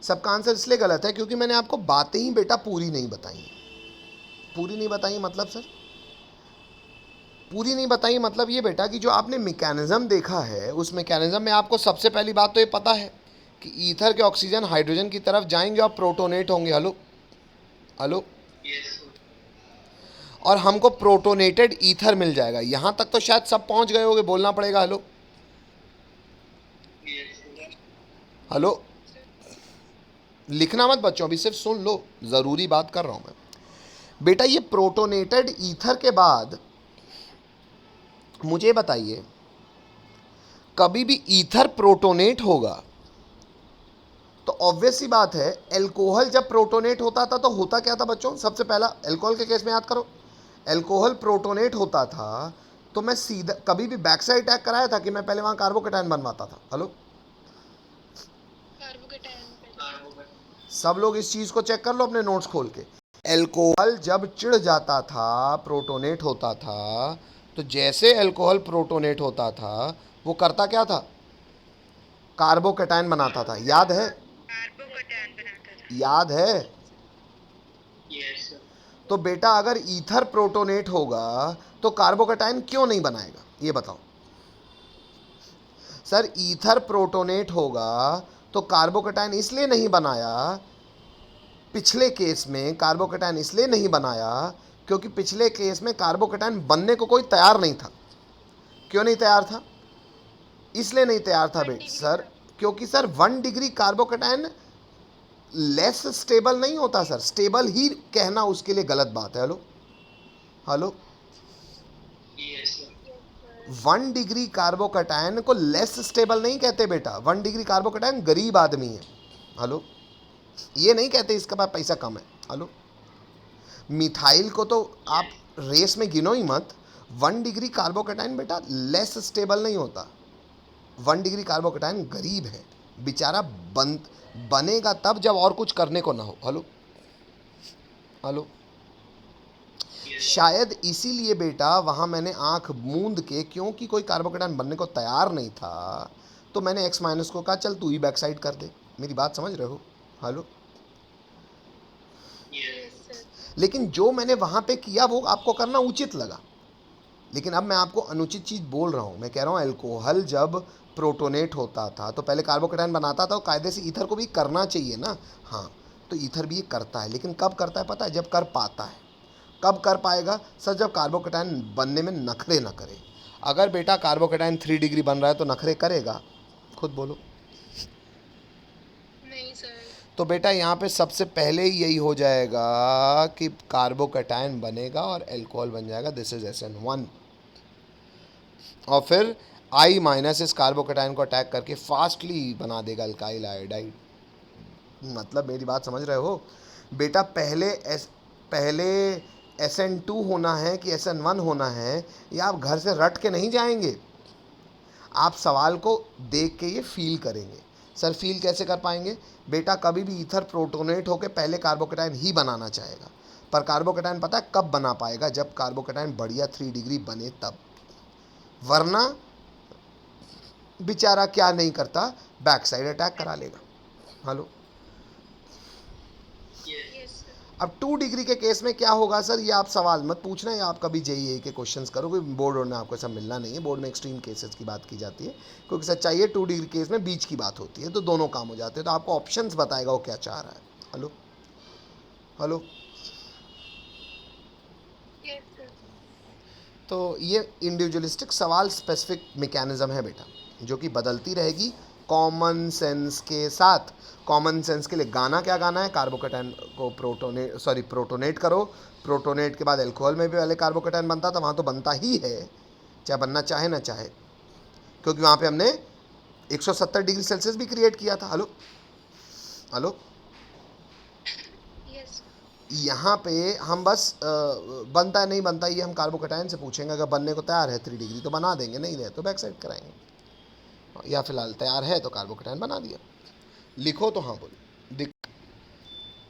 सबका आंसर इसलिए गलत है क्योंकि मैंने आपको बातें ही बेटा पूरी नहीं बताई। पूरी नहीं बताई मतलब सर, पूरी नहीं बताई मतलब ये बेटा कि जो आपने मैकेनिज्म देखा है उस मैकेनिज्म में आपको सबसे पहली बात तो ये पता है कि ईथर के ऑक्सीजन हाइड्रोजन की तरफ जाएंगे और प्रोटोनेट होंगे। हेलो हेलो, और हमको प्रोटोनेटेड ईथर मिल जाएगा। यहां तक तो शायद सब पहुंच गए होंगे, बोलना पड़ेगा हेलो हेलो। लिखना मत बच्चों, अभी सिर्फ सुन लो, ज़रूरी बात कर रहा हूं मैं। बेटा ये प्रोटोनेटेड ईथर के बाद मुझे बताइए, कभी भी ईथर प्रोटोनेट होगा तो ऑब्वियस सी बात है, एल्कोहल जब प्रोटोनेट होता था तो होता क्या था बच्चों? सबसे पहला एल्कोहल के केस में याद करो, एल्कोहल प्रोटोनेट होता था तो मैं सीधा कभी भी बैक साइड अटैक कराया था कि मैं पहले वहां कार्बोकेटायन बनवाता था? हेलो, सब लोग इस चीज को चेक कर लो अपने नोट्स खोल के। एल्कोहल जब चिढ़ जाता था, प्रोटोनेट होता था, तो जैसे एल्कोहल प्रोटोनेट होता था वो करता क्या था? कार्बोकेटायन बनाता था। याद है? याद है? तो बेटा अगर ईथर प्रोटोनेट होगा तो कार्बोकेटायन क्यों नहीं बनाएगा, ये बताओ। सर ईथर प्रोटोनेट होगा तो कार्बोकेटायन इसलिए नहीं बनाया, पिछले केस में कार्बोकेटायन इसलिए नहीं बनाया क्योंकि पिछले केस में कार्बोकेटायन बनने को कोई तैयार नहीं था। क्यों नहीं तैयार था? इसलिए नहीं तैयार था बेटा सर, क्योंकि sir 1 degree carbocation less stable नहीं होता सर, स्टेबल ही कहना उसके लिए गलत बात है। हेलो हेलो, 1 डिग्री कार्बोकेटायन को लेस स्टेबल नहीं कहते बेटा। 1 डिग्री कार्बोकेटायन गरीब आदमी है। हेलो, ये नहीं कहते इसके पास पैसा कम है। हेलो, मिथाइल को तो आप रेस में गिनो ही मत। 1 डिग्री कार्बोकेटायन बेटा लेस स्टेबल नहीं होता। 1 डिग्री कार्बोकेटायन गरीब है बेचारा, बनेगा तब जब और कुछ करने को ना हो। हेलो हेलो, शायद इसीलिए बेटा वहां मैंने आंख मूंद के, क्योंकि कोई कार्बोकेटायन बनने को तैयार नहीं था, तो मैंने X माइनस को कहा चल तू ही बैक साइड कर दे। मेरी बात समझ रहे हो? हेलो, लेकिन जो मैंने वहां पे किया वो आपको करना उचित लगा, लेकिन अब मैं आपको अनुचित चीज़ बोल रहा हूँ। मैं कह रहा हूँ एल्कोहल जब प्रोटोनेट होता था तो पहले कार्बोकेटायन बनाता था, और कायदे से ईथर को भी करना चाहिए ना। हाँ, तो ईथर भी ये करता है, लेकिन कब करता है पता है? जब कर पाता है। कब कर पाएगा सर? जब कार्बोकेटायन बनने में नखरे ना करे। अगर बेटा कार्बोकेटायन 3 डिग्री बन रहा है तो नखरे करेगा? खुद बोलो। नहीं सर। तो बेटा यहाँ पे सबसे पहले ही यही हो जाएगा कि कार्बोकेटायन बनेगा और एल्कोहल बन जाएगा। दिस इज SN1, और फिर I माइनस इस कार्बोकेटायन को अटैक करके फास्टली बना देगा अल्काइल आयोडाइड। मतलब मेरी बात समझ रहे हो बेटा? पहले SN2 होना है कि SN1 होना है, या आप घर से रट के नहीं जाएंगे, आप सवाल को देख के ये फील करेंगे। सर फील कैसे कर पाएंगे बेटा? कभी भी ईथर प्रोटोनेट होकर पहले कार्बोकेटायन ही बनाना चाहेगा, पर कार्बोकेटायन पता है कब बना पाएगा? जब कार्बोकेटायन बढ़िया 3 डिग्री बने तब, वरना बेचारा क्या नहीं करता, बैक साइड अटैक करा लेगा। हेलो, अब 2 डिग्री के केस में क्या होगा सर? ये आप सवाल मत पूछना, या आप कभी JEE के क्वेश्चंस करोगे, बोर्ड में आपको सब मिलना नहीं है। बोर्ड में एक्सट्रीम केसेस की बात की जाती है, क्योंकि सच्चाई है 2 डिग्री केस में बीच की बात होती है, तो दोनों काम हो जाते हैं। तो आपको ऑप्शंस बताएगा वो क्या चाह रहा है। हेलो हेलो, तो ये इंडिविजुअलिस्टिक सवाल स्पेसिफिक मैकेनिज्म है बेटा, जो कि बदलती रहेगी कॉमन सेंस के साथ। कॉमन सेंस के लिए गाना क्या गाना है? कार्बोकेटायन को प्रोटोनेट करो। प्रोटोनेट के बाद एल्कोहल में भी पहले कार्बोकेटायन बनता था, वहाँ तो बनता ही है, चाहे बनना चाहे ना चाहे, क्योंकि वहाँ पे हमने 170 डिग्री सेल्सियस भी क्रिएट किया था। हेलो हेलो, यहाँ पे हम बस बनता है नहीं बनता ये हम कार्बोकेटायन से पूछेंगे। अगर बनने को तैयार है 3 डिग्री तो बना देंगे, नहीं है तो बैक साइड कराएंगे, या फिलहाल तैयार है तो कार्बोकेटायन बना दिया। लिखो तो हाँ बोलो,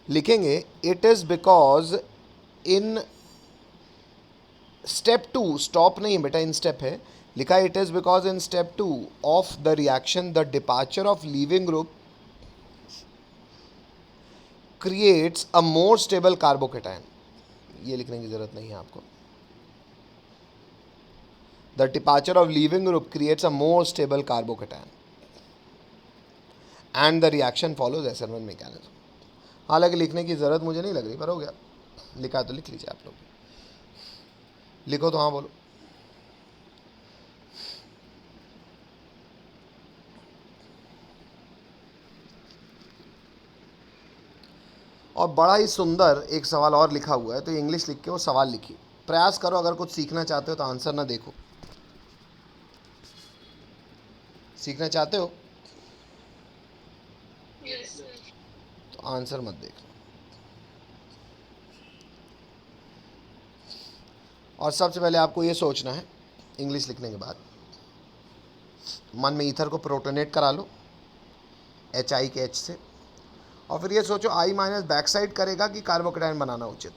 लिखेंगे it is because in step 2, stop नहीं है बेटा, इन स्टेप है, लिखा it is because in step 2 of the reaction the departure of leaving group creates a more stable carbocation. ये लिखने की ज़रूरत नहीं है आपको। The departure of leaving group creates a more stable carbocation and the reaction follows SN1 mechanism. हालांकि लिखने की ज़रूरत मुझे नहीं लग रही, पर हो गया, लिखा तो लिख लीजिए आप लोग। लिखो तो हाँ बोलो। और बड़ा ही सुंदर एक सवाल और लिखा हुआ है, तो इंग्लिश लिख के वो सवाल लिखिए। प्रयास करो, अगर कुछ सीखना चाहते हो तो आंसर ना देखो। सीखना चाहते हो यस सर। तो आंसर मत देखना। और सबसे पहले आपको ये सोचना है, इंग्लिश लिखने के बाद मन में ईथर को प्रोटोनेट करा लो HI के H से, और फिर ये सोचो I माइनस बैक साइड करेगा कि कार्बोकेटायन बनाना उचित।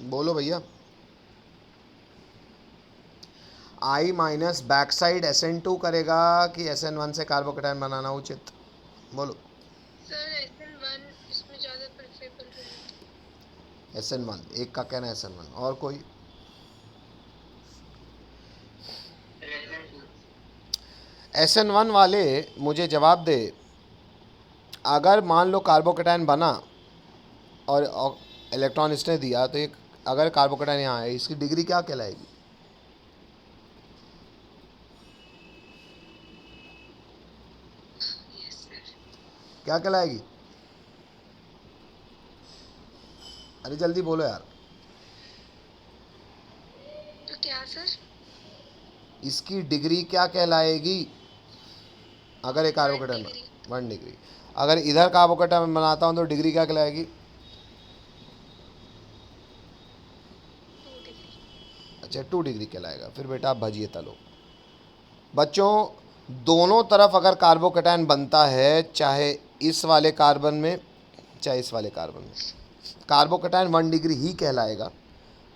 बोलो भैया। I minus back side SN2 करेगा कि SN1 से कार्बोकेटायन बनाना उचित? बोलो। सर SN1 इसमें ज़्यादा प्रेफरेबल रहेगा। SN1, एक का कहना है SN1, और कोई? SN1 वाले मुझे जवाब दे। अगर मान लो कार्बोकेटायन बना और इलेक्ट्रॉन इसने दिया, तो एक अगर कार्बोकेटायन यहाँ है, इसकी डिग्री क्या कहलाएगी? Yes sir. क्या कहलाएगी? अरे जल्दी बोलो यार। तो क्या सर? इसकी डिग्री क्या कहलाएगी? अगर एक कार्बोकेटायन 1 डिग्री। 1 डिग्री। अगर इधर कार्बोकेटायन बनाता हूँ तो डिग्री क्या कहलाएगी? 2 डिग्री। अच्छा 2 डिग्री कहलाएगा। फिर बेटा आप भजिए तलो। बच्चों, दोनों तरफ अगर कार्बोकेटायन बनता है, चाहे इस वाले कार्बन में चाहे इस वाले कार्बन में, कार्बोकेटायन 1 डिग्री ही कहलाएगा।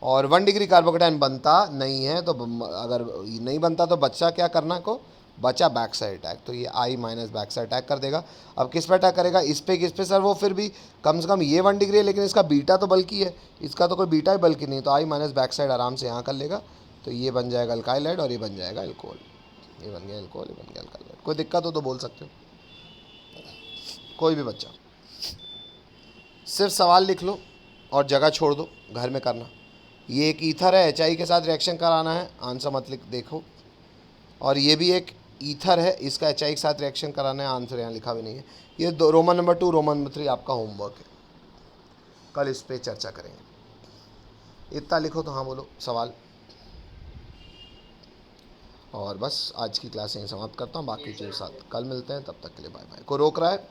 और 1 डिग्री कार्बोकेटायन बनता नहीं है तो अगर नहीं बनता तो बच्चा क्या करना को बचा बैक साइड अटैक, तो ये I minus back side attack कर देगा। अब किस पे अटैक करेगा? इस पे, किस पे सर? वो फिर भी कम से कम ये 1 डिग्री है, लेकिन इसका बीटा तो बल्कि है, इसका तो कोई बीटा ही बल्कि नहीं, तो I माइनस बैक साइड आराम से यहाँ कर लेगा। तो ये बन जाएगा अल्काइल हाइड और ये बन जाएगा अल्कोहल। ये बन गया अल्कोहल, ये बन गया अल्काइल हाइड। कोई दिक्कत हो तो बोल सकते हो, कोई भी बच्चा। सिर्फ सवाल लिख लो और जगह छोड़ दो, घर में करना। ये एक ईथर है, HI के साथ रिएक्शन कराना है, आंसर मत लिख देखो। और ये भी एक ईथर है, इसका HI के साथ रिएक्शन कराना है, आंसर यहाँ लिखा भी नहीं है। ये रोमन नंबर 2 रोमन नंबर 3 आपका होमवर्क है, कल इस पर चर्चा करेंगे। इतना लिखो तो हाँ बोलो सवाल। और बस आज की क्लास यहीं समाप्त करता हूँ, बाकी के साथ कल मिलते हैं, तब तक के लिए बाय बाय। को रोक रहा है?